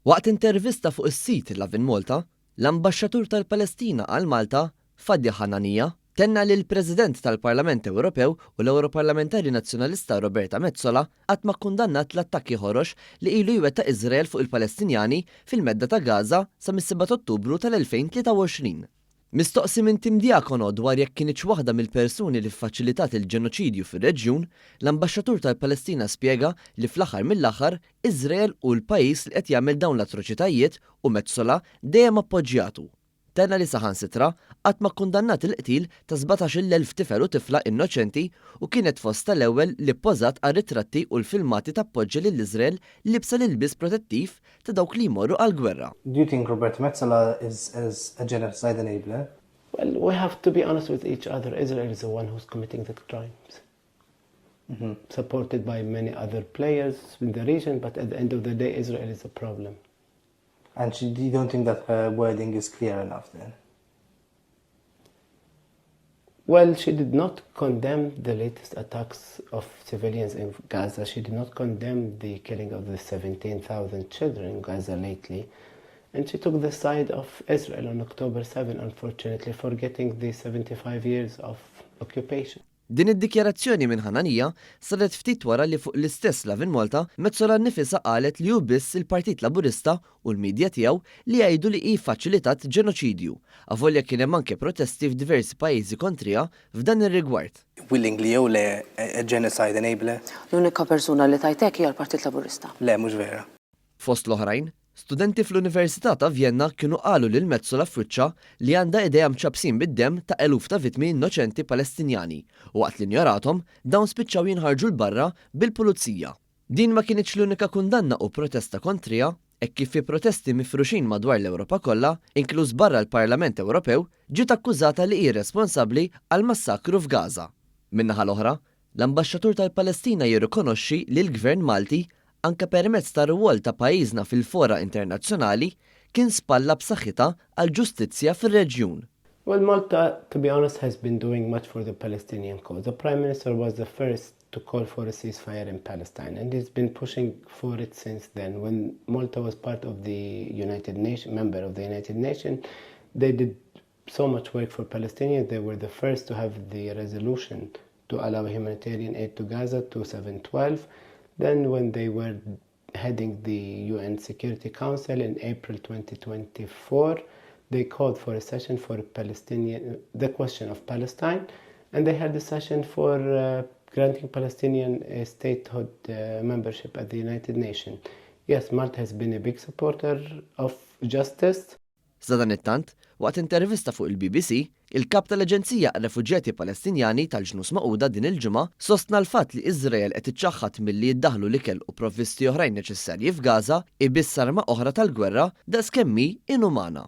Waqt intervista fuq is-sit Lovin Malta, l-Ambaxxatur tal-Palestina għal Malta, Fadja Ħananija, tenna li l-President tal-Parlament Ewropew u l-Europarlamentari Nazzjonalista Roberta Metsola qatt ma kkundannat l-attakki ħorox li ilu jwettaq Iżrael fuq il-Palestinjani fil-medda ta' Gaza sa mis-7 Ottubru tal-2023. Mistoqsi minn Tim Diakono dwar jekk kienx waħda mill-persuni li ffaċilitat il-ġenoċidju fir-reġjun, l-Ambaxxatur tal-Palestina spjega li fl-aħħar mill-aħħar Iżrael u l-pajjiż li qed jagħmel dawn l-atroċitajiet u Metsola dejjem appoġġjatu. Tenna li saħansitra qatt ma kkundannat il-qtil ta' 17,000 tifel u tifla innoċenti u kienet fost tal-ewwel li ppożat għal ritratti u l-filmati tappoġġja lill-Iżrael libsa l-ilbies protettiv ta' dawk li jmorru għall-gwerra. Do you think Roberta Metsola is a genocide enabler? Well, we have to be honest with each other. Israel is the one who's committing the crimes. Supported by many other players in the region, but at the end of the day, Israel is a problem. And you don't think that her wording is clear enough then? Well, she did not condemn the latest attacks of civilians in Gaza. She did not condemn the killing of the 17,000 children in Gaza lately. And she took the side of Israel on October 7, unfortunately, forgetting the 75 years of occupation. Din id-dikjarazzjoni minn Ħananija saret ftit wara li fuq l-istess Lovin Malta Metsola nnifisha qalet li hu biss il-Partit Laburista u l-midja tiegħu li jgħidu li hi faċilitat ġenoċidju, avolja kien hemm anke protesti f'diversi pajjiżi kontrija f'dan ir-rigward. Willingly jew le a genocide enabler? L-unika persuna li tajtek hija l-Partit Laburista. Le, mhux vera. Fost l-oħrajn, studenti fl-Università ta' Vienna kienu qalu lil Metsola f'wiċċha li għandha idea mċabsin bid-dem ta' eluf ta' vittmi innoċenti Palestinjani u waqt li injorathom dawn spiċċaw jinħarġu l-barra bil-pulizija. Din ma kienx l-unika kundanna u protesta kontrija, hekk kif fi protesti mifruxin madwar l-Ewropa kollha, inkluż barra l-Parlament Ewropew, ġiet akkużata li hi responsabbli għal massakru f'Gaza. Min-naħa l-oħra, l-Ambaxxatur tal-Palestina jirrikonoxxi li l-Gvern Malti anke permezz ta' rwol ta' pajjiżna fil-fora internazzjonali kien spalla b'saħħitha għal ġustizzja fir-reġjun. Well, Malta, to be honest, has been doing much for the Palestinian cause. The Prime Minister was the first to call for a ceasefire in Palestine, and he's been pushing for it since then. When Malta was part of the United Nations, member of the United Nations, they did so much work for Palestinians. They were the first to have the resolution to allow humanitarian aid to Gaza, 2712. Then when they were heading the UN Security Council in April 2024, they called for a session for the question of Palestine, and they had a session for granting Palestinian statehood membership at the United Nations. Yes, Malta has been a big supporter of justice. Sadan it-tant, waqt intervista fuq il-BBC, il-kap tal-Aġenzija għar-Refuġjati Palestinjani tal-Ġnus Magħquda din il-ġimgħa sostna l-fatt li Iżrael qed iċċaħħad milli jiddaħħlu l-ikel u provvisti oħrajn neċessarji f'Gaza ibis sarma oħra tal-gwerra daqskemm hi inumana.